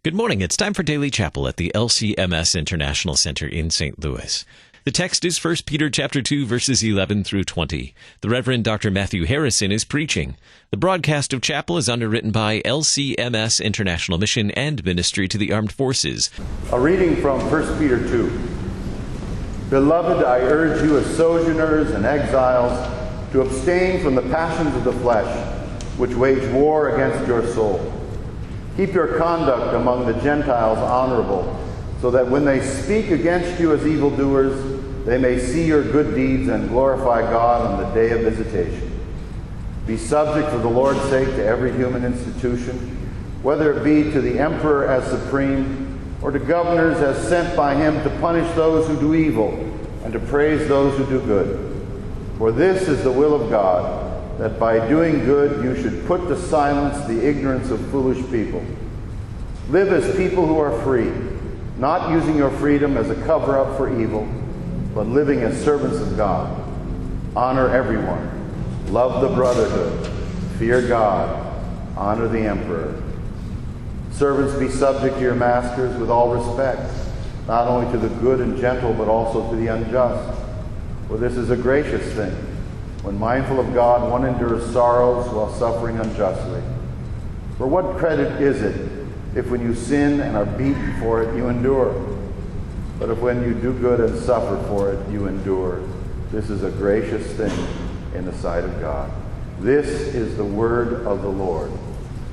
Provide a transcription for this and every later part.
Good morning. It's time for Daily Chapel at the LCMS International Center in St. Louis. The text is 1 Peter chapter 2, verses 11 through 20. The Reverend Dr. Matthew Harrison is preaching. The broadcast of chapel is underwritten by LCMS International Mission and Ministry to the Armed Forces. A reading from 1 Peter 2. Beloved, I urge you as sojourners and exiles to abstain from the passions of the flesh, which wage war against your soul. Keep your conduct among the Gentiles honorable, so that when they speak against you as evildoers, they may see your good deeds and glorify God on the day of visitation. Be subject for the Lord's sake to every human institution, whether it be to the emperor as supreme, or to governors as sent by him to punish those who do evil and to praise those who do good. For this is the will of God, that by doing good you should put to silence the ignorance of foolish people. Live as people who are free, not using your freedom as a cover-up for evil, but living as servants of God. Honor everyone. Love the brotherhood. Fear God. Honor the emperor. Servants, be subject to your masters with all respect, not only to the good and gentle, but also to the unjust. For this is a gracious thing. When mindful of God, one endures sorrows while suffering unjustly. For what credit is it if when you sin and are beaten for it, you endure? But if when you do good and suffer for it, you endure, this is a gracious thing in the sight of God. This is the word of the Lord.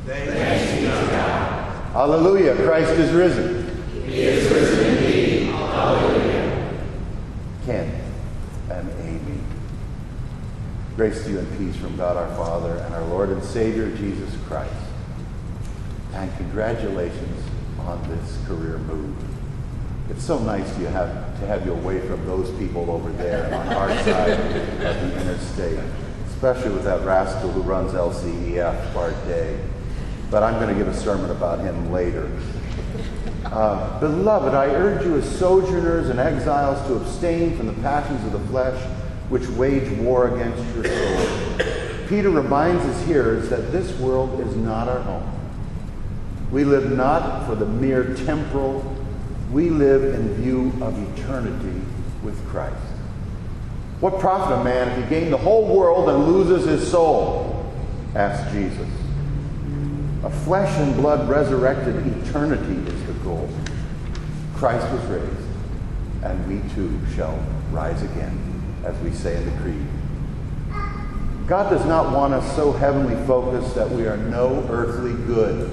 Thanks be to God. Hallelujah, Christ is risen. He is risen indeed. Hallelujah. Ken and Amy. Grace to you and peace from God our Father and our Lord and Savior Jesus Christ. And congratulations on this career move. It's so nice to have you away from those people over there on our side of the interstate, especially with that rascal who runs LCEF Part Day. But I'm going to give a sermon about him later. Beloved, I urge you as sojourners and exiles to abstain from the passions of the flesh, which wage war against your soul. Peter reminds his hearers that this world is not our home. We live not for the mere temporal. We live in view of eternity with Christ. What profit a man if he gain the whole world and loses his soul? Asked Jesus. A flesh and blood resurrected eternity is the goal. Christ was raised, and we too shall rise again, as we say in the Creed. God does not want us so heavenly focused that we are no earthly good.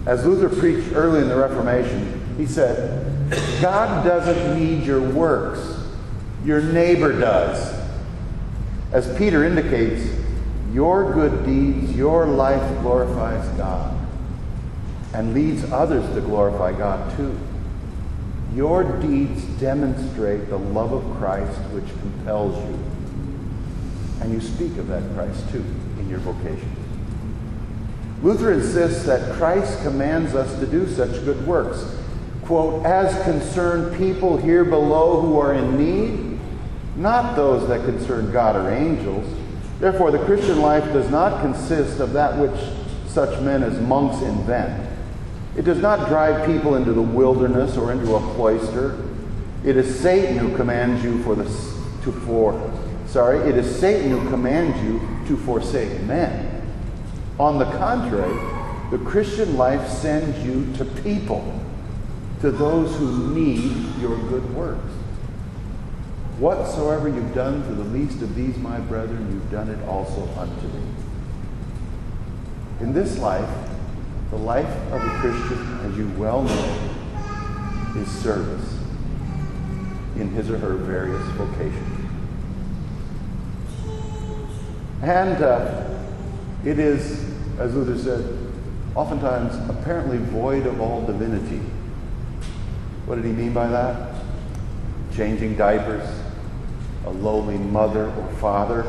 As Luther preached early in the Reformation, he said, God doesn't need your works. Your neighbor does. As Peter indicates, your good deeds, your life glorifies God and leads others to glorify God too. Your deeds demonstrate the love of Christ which compels you. And you speak of that Christ too in your vocation. Luther insists that Christ commands us to do such good works, quote, as concern people here below who are in need, not those that concern God or angels. Therefore, the Christian life does not consist of that which such men as monks invent. It does not drive people into the wilderness or into a cloister. It is Satan who commands you it is Satan who commands you to forsake men. On the contrary, the Christian life sends you to people, to those who need your good works. Whatsoever you've done to the least of these, my brethren, you've done it also unto me. In this life, the life of a Christian, as you well know, is service in his or her various vocations. And it is, as Luther said, oftentimes apparently void of all divinity. What did he mean by that? Changing diapers, a lowly mother or father,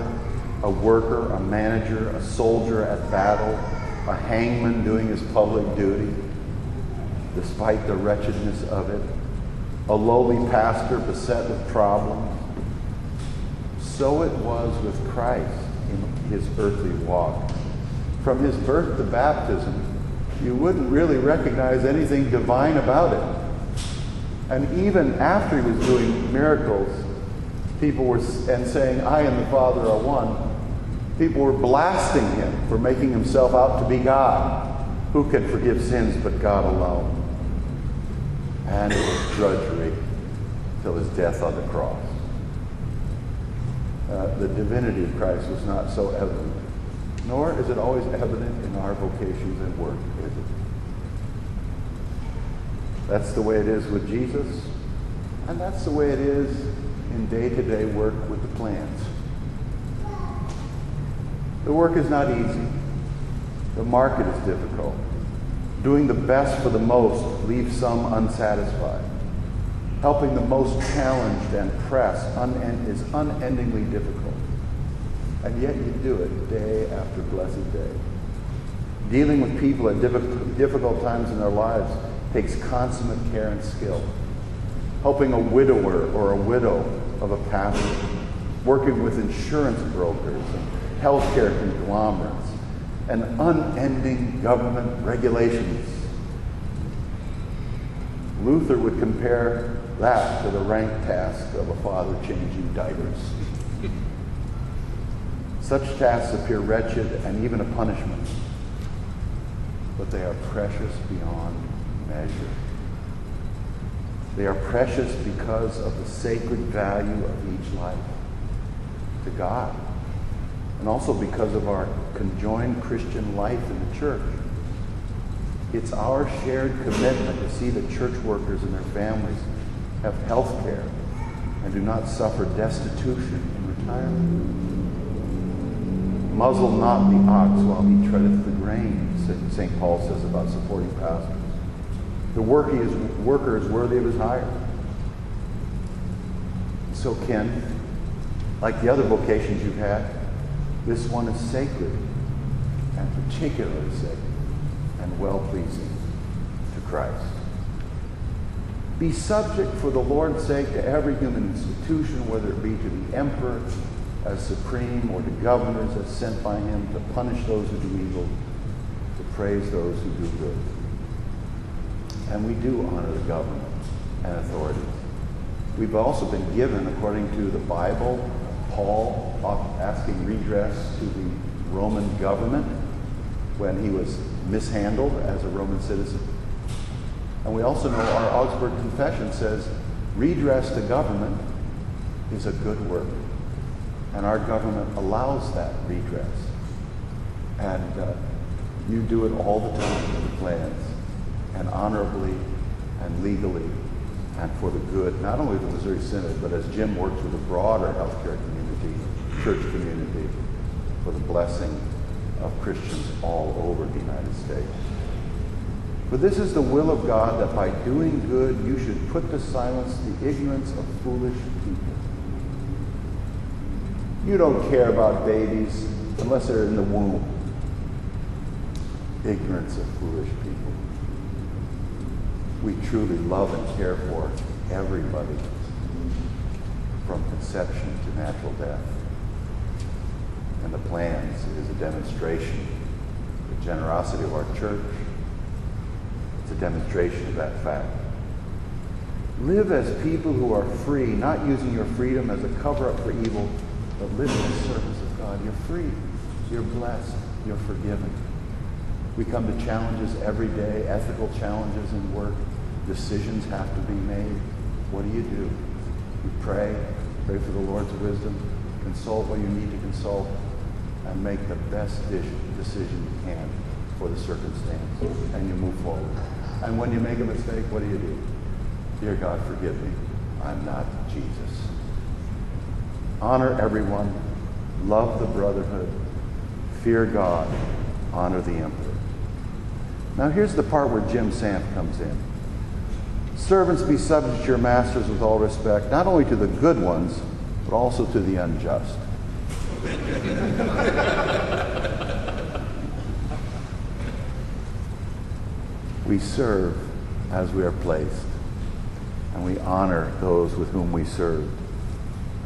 a worker, a manager, a soldier at battle, a hangman doing his public duty, despite the wretchedness of it, a lowly pastor beset with problems. So it was with Christ in his earthly walk. From his birth to baptism, you wouldn't really recognize anything divine about it. And even after he was doing miracles, people were saying, I and the Father are one. People were blasting him for making himself out to be God. Who can forgive sins but God alone? And it was drudgery till his death on the cross. The divinity of Christ was not so evident, nor is it always evident in our vocations and work, is it? That's the way it is with Jesus, and that's the way it is in day-to-day work with the plans. The work is not easy. The market is difficult. Doing the best for the most leaves some unsatisfied. Helping the most challenged and pressed is unendingly difficult. And yet you do it day after blessed day. Dealing with people at difficult times in their lives takes consummate care and skill. Helping a widower or a widow of a pastor, working with insurance brokers and healthcare conglomerates, and unending government regulations. Luther would compare that to the rank task of a father changing diapers. Such tasks appear wretched and even a punishment, but they are precious beyond measure. They are precious because of the sacred value of each life to God, and also because of our conjoined Christian life in the church. It's our shared commitment to see that church workers and their families have health care and do not suffer destitution in retirement. Muzzle not the ox while he treadeth the grain, St. Paul says about supporting pastors. The worker is worthy of his hire. So Ken, like the other vocations you've had, this one is sacred, and particularly sacred and well-pleasing to Christ. Be subject for the Lord's sake to every human institution, whether it be to the emperor as supreme or to governors as sent by him to punish those who do evil, to praise those who do good. And we do honor the government and authorities. We've also been given, according to the Bible, Paul asking redress to the Roman government when he was mishandled as a Roman citizen. And we also know our Augsburg Confession says redress to government is a good work. And our government allows that redress. And you do it all the time with the plans, and honorably and legally and for the good, not only of the Missouri Synod, but as Jim works with a broader healthcare community, church community, for the blessing of Christians all over the United States. For this is the will of God, that by doing good you should put to silence the ignorance of foolish people. You don't care about babies unless they're in the womb. Ignorance of foolish people. We truly love and care for everybody from conception to natural death. And the plans is a demonstration of the generosity of our church. It's a demonstration of that fact. Live as people who are free, not using your freedom as a cover-up for evil, but live in the service of God. You're free. You're blessed. You're forgiven. We come to challenges every day, ethical challenges in work. Decisions have to be made. What do? You pray for the Lord's wisdom, consult what you need to consult, and make the best decision you can for the circumstance, and you move forward. And when you make a mistake, what do? Dear God, forgive me. I'm not Jesus. Honor everyone. Love the brotherhood. Fear God. Honor the emperor. Now here's the part where Jim Samp comes in. Servants, be subject to your masters with all respect, not only to the good ones, but also to the unjust. We serve as we are placed, and we honor those with whom we serve,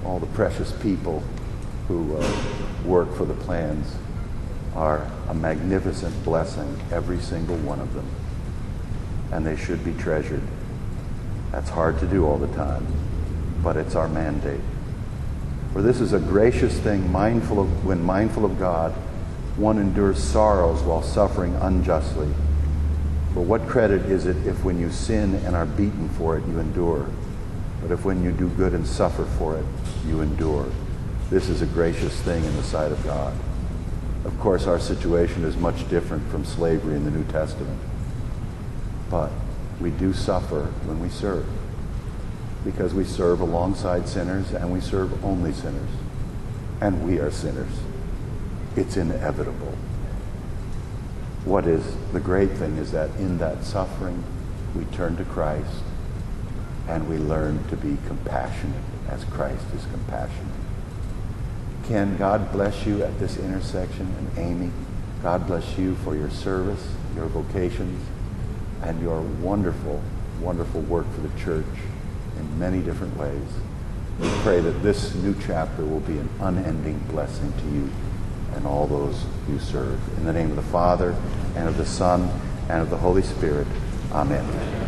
all the precious people who work for the plans are a magnificent blessing, every single one of them. And they should be treasured. That's hard to do all the time, but it's our mandate. For this is a gracious thing, when mindful of God, one endures sorrows while suffering unjustly. For what credit is it if when you sin and are beaten for it, you endure? But if when you do good and suffer for it, you endure. This is a gracious thing in the sight of God. Of course, our situation is much different from slavery in the New Testament. But we do suffer when we serve, because we serve alongside sinners and we serve only sinners. And we are sinners. It's inevitable. What is the great thing is that in that suffering, we turn to Christ and we learn to be compassionate as Christ is compassionate. Ken, God bless you at this intersection, and Amy, God bless you for your service, your vocations, and your wonderful, wonderful work for the church in many different ways. We pray that this new chapter will be an unending blessing to you and all those you serve. In the name of the Father, and of the Son, and of the Holy Spirit. Amen.